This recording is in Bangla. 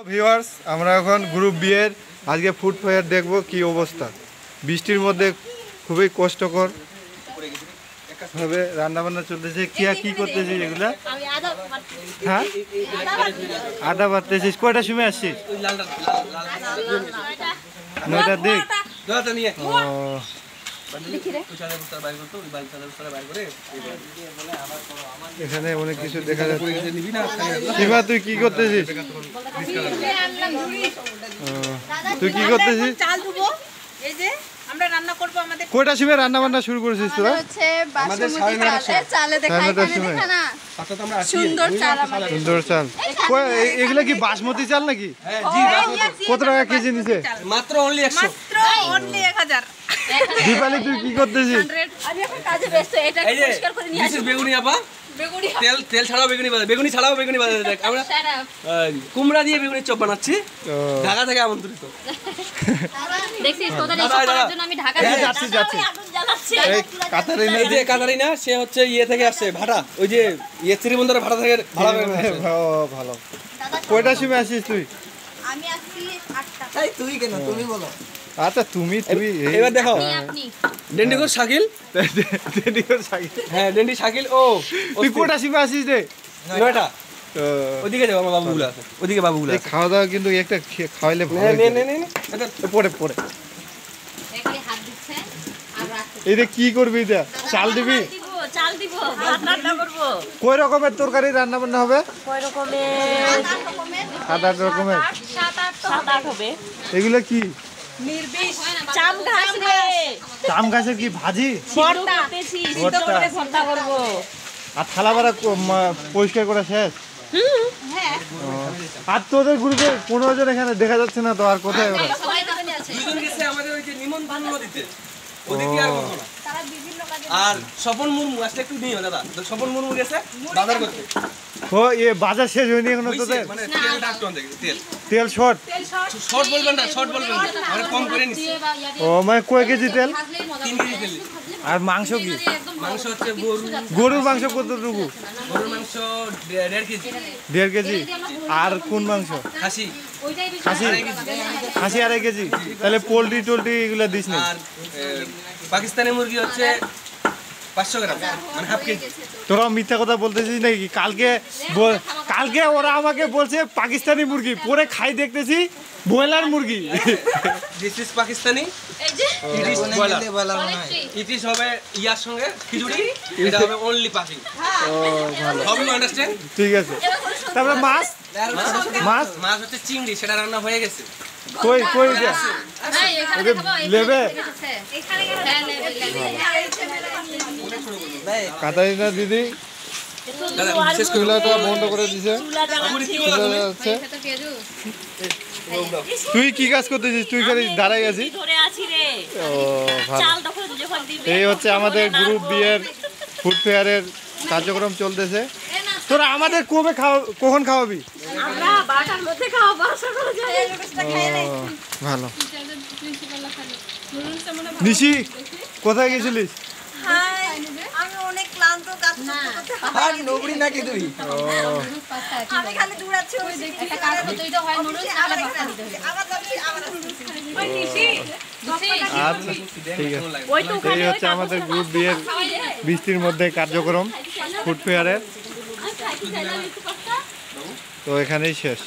ভিউয়ার্স, আমরা এখন গ্রুপ বি এর আজকে ফুড ফেয়ার দেখব কি অবস্থা। বৃষ্টির মধ্যে খুবই কষ্টকর ভাবে রান্না বান্না চলতেছে। কি করতেছিস এগুলা? হ্যাঁ, আদা বাড়তেছিস। কয়টা সময় আসছিস? নয়টার দিক। এখানে অনেক কিছু দেখা যাচ্ছে। সীমা, তুই কি করতেছিস? তুই কি করতেছিস? কয়টা সময় রান্না বান্না শুরু করেছিস তোরা? সুন্দর চাল। এগুলা কি বাসমতি চাল নাকি? কত টাকা কেজি নিছে? মাত্র অনলি 100। দীপালি, তুই কি করতেছিস? বেগুনি আপা, তেল ছাড়াও বেগুনি বাজার, বেগুনি ছাড়াও বেগুনি বাজার। আমরা কুমড়া দিয়ে বেগুনির চপ বানাচ্ছি, ঢাকা থেকে আমন্ত্রিত। কাতারিনা, সে হচ্ছে ইয়ে থেকে আসছে, ভাড়া, ওই যে ইয়ে শ্রীমন্দরের ভাড়া থেকে ভাড়া। ভালো। কয়টার সময় আসিস তুই? আমি আসছি 8টা। তুই কেন? তুমি বলো। আচ্ছা, তুমি এবার দেখো, ডেন্ডিগোর শাকিল। হ্যাঁ, ডেন্ডি শাকিল। ও তুই কোটা সিমা আসিস রে? 9টা। ওদিকে যাও, আমার বাবুগুলো আছে ওদিকে, বাবুগুলো। খাওয়া দাওয়া কিন্তু একটা খাওয়াইলে ভালো। পরে এইটা কি করবি? এটা চাল দিবি? কয় রকমের তরকারি রান্না বান্না হবে? 7-8 রকমের। এগুলো কি? চাম গাছের কি ভাজি? আর থালা বাড়া পরিষ্কার করা শেষ? আর তোদের গ্রুপে 15 জন এখানে দেখা যাচ্ছে না তো। আর কোথায় ওরা? আর স্বপন মুর্মু আসলে একটু নিও দাদা। স্বপন মুর্মু গেছে বাজার করতে। ও, বাজার শেষ হয়নি এখনো তোদের? মানে তেলটা একটু আনতে গেছে, তেল শর্ট বলবেন না, আমরা কম করে নিছি। ও, মানে কয় কেজি তেল? 3 কেজি তেল। আর মাংস কি? মাংস হচ্ছে গরুর মাংস কতটুকু? গরুর মাংস 1.5 কেজি। 1.5 কেজি। আর কোন মাংস? খাসি। খাসি 2.5 কেজি। তাহলে পোলট্রি টোলট্রি এগুলো দিস না? আর পাকিস্তানি মুরগি হচ্ছে 500 গ্রাম, মানে হাফ কেজি। তোরা মিথ্যা কথা বলতেছিস নাকি? কালকে ওরা আমাকে বলছে পাকিস্তানি মুরগি, পরে খাই দেখতেছি ব্রয়লার মুরগি। This is Pakistani, it is broiler. It is হবে ইয়ার সঙ্গে খিচুড়ি, এটা হবে অনলি পাখি। ও, ভালো। How you understand? ঠিক আছে। তারপরে মাছ হচ্ছে চিংড়ি, সেটা রান্না হয়ে গেছে। কই লেবে কাতারিনা দিদি বন্ধ করে দিছে। তুই কি কাজ করতেছিস? তুই খালি দাঁড়াই আছিস? এই হচ্ছে আমাদের গ্রুপ বি এর ফুড ফেয়ারের কার্যক্রম চলতেছে। তোরা আমাদের কখন খাওয়াবি? ভালো। নিশি, কোথায় গেছিলিস? আমি অনেক ক্লান্ত, কাজ করতে আর নবড়ি নাকি তুই? আমি খালি দৌড়াচ্ছি। একটা কাজ করতেই তো হয়, নুডলস আবার পাস্তা দিতে হয়। আবার ওই নিশি। আচ্ছা, ঠিক আছে। এই হচ্ছে আমাদের গ্রুপ বি এর বৃষ্টির মধ্যে কার্যক্রম ফুড ফেয়ারের। তো এখানেই শেষ।